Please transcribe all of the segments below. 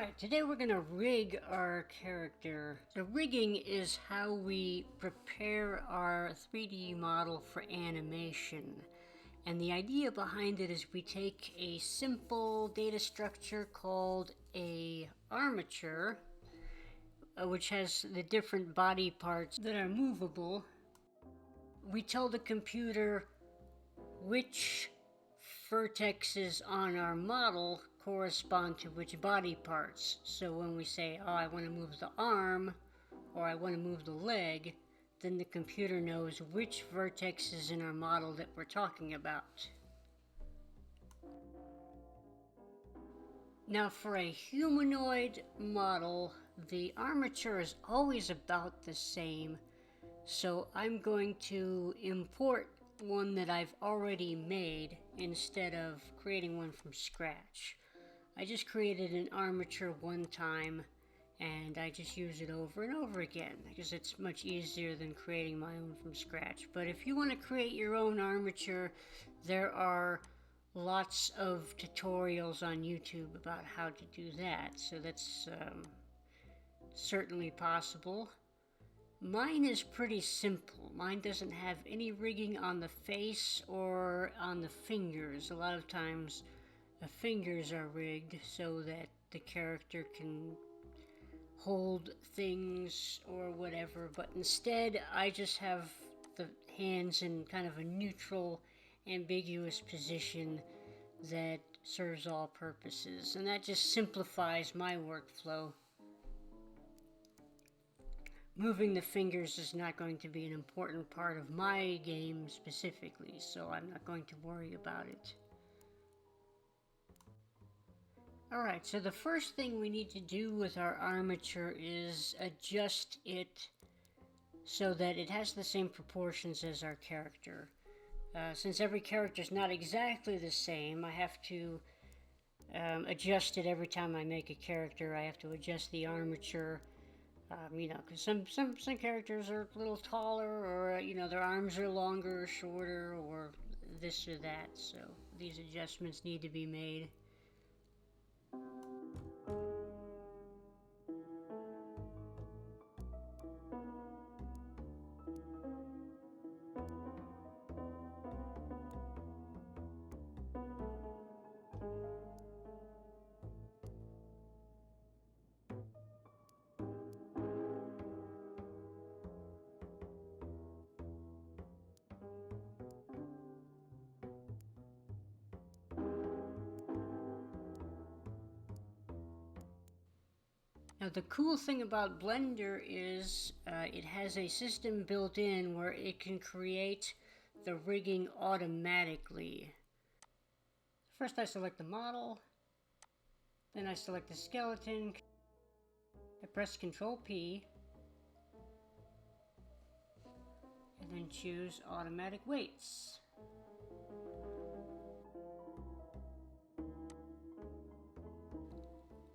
Alright, today we're going to rig our character. So rigging is how we prepare our 3D model for animation. And the idea behind it is we take a simple data structure called a armature, which has the different body parts that are movable. We tell the computer which vertexes on our model correspond to which body parts. So when we say, oh, I want to move the arm, or I want to move the leg, then the computer knows which vertexes in our model that we're talking about. Now for a humanoid model, the armature is always about the same. So I'm going to import one that I've already made instead of creating one from scratch. I just created an armature one time and I just use it over and over again because it's much easier than creating my own from scratch. But if you want to create your own armature, there are lots of tutorials on YouTube about how to do that, so that's certainly possible. Mine is pretty simple. Mine doesn't have any rigging on the face or on the fingers. A lot of times the fingers are rigged so that the character can hold things or whatever, but instead I just have the hands in kind of a neutral, ambiguous position that serves all purposes, and that just simplifies my workflow. Moving the fingers is not going to be an important part of my game specifically, so I'm not going to worry about it. Alright, so the first thing we need to do with our armature is adjust it so that it has the same proportions as our character. Since every character is not exactly the same, I have to adjust it every time I make a character. I have to adjust the armature. Because some characters are a little taller, or their arms are longer or shorter, or this or that. So these adjustments need to be made. Now the cool thing about Blender is it has a system built in where it can create the rigging automatically. First I select the model, then I select the skeleton, I press Ctrl P, and then choose automatic weights.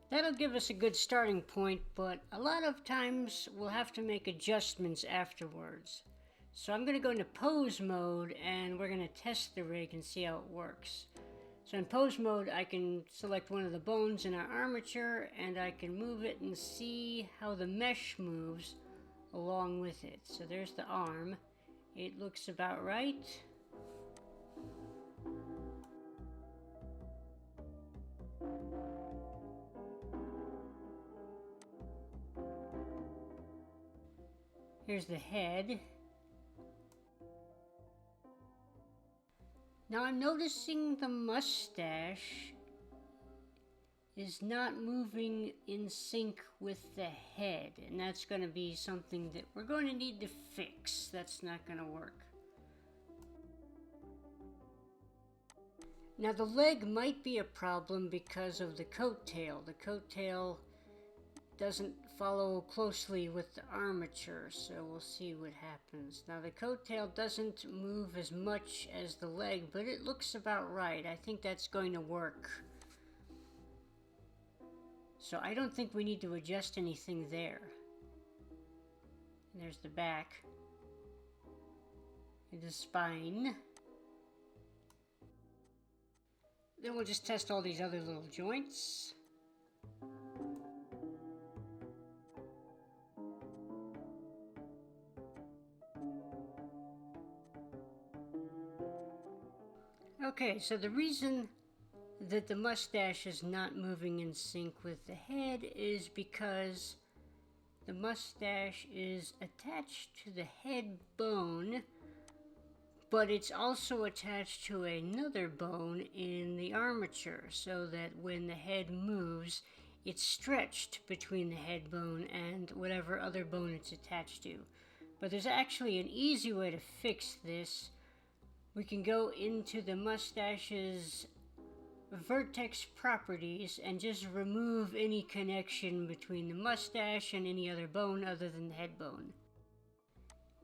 That'll give us a good starting point, but a lot of times we'll have to make adjustments afterwards. So I'm going to go into pose mode and we're going to test the rig and see how it works. So in pose mode I can select one of the bones in our armature and I can move it and see how the mesh moves along with it. So there's the arm. It looks about right. Here's the head. Now I'm noticing the mustache is not moving in sync with the head, and that's going to be something that we're going to need to fix. That's not going to work. Now the leg might be a problem because of the coattail. The coattail doesn't follow closely with the armature, so we'll see what happens. Now the coattail doesn't move as much as the leg, but it looks about right. I think that's going to work. So I don't think we need to adjust anything there. And there's the back and the spine. Then we'll just test all these other little joints. Okay, so the reason that the mustache is not moving in sync with the head is because the mustache is attached to the head bone, but it's also attached to another bone in the armature, so that when the head moves, it's stretched between the head bone and whatever other bone it's attached to. But there's actually an easy way to fix this. We can go into the mustache's vertex properties and just remove any connection between the mustache and any other bone other than the head bone.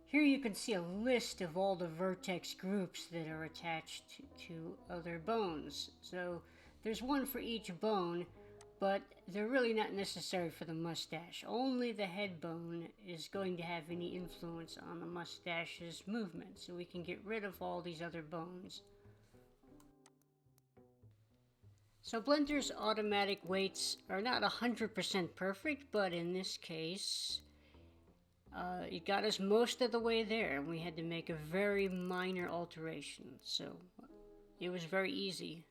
Here you can see a list of all the vertex groups that are attached to other bones. So there's one for each bone, but they're really not necessary for the mustache. Only the head bone is going to have any influence on the mustache's movement, so we can get rid of all these other bones. So Blender's automatic weights are not 100% perfect, but in this case, it got us most of the way there. We had to make a very minor alteration, so it was very easy.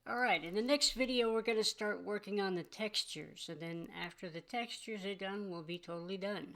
Alright, in the next video we're going to start working on the textures, and then after the textures are done, we'll be totally done.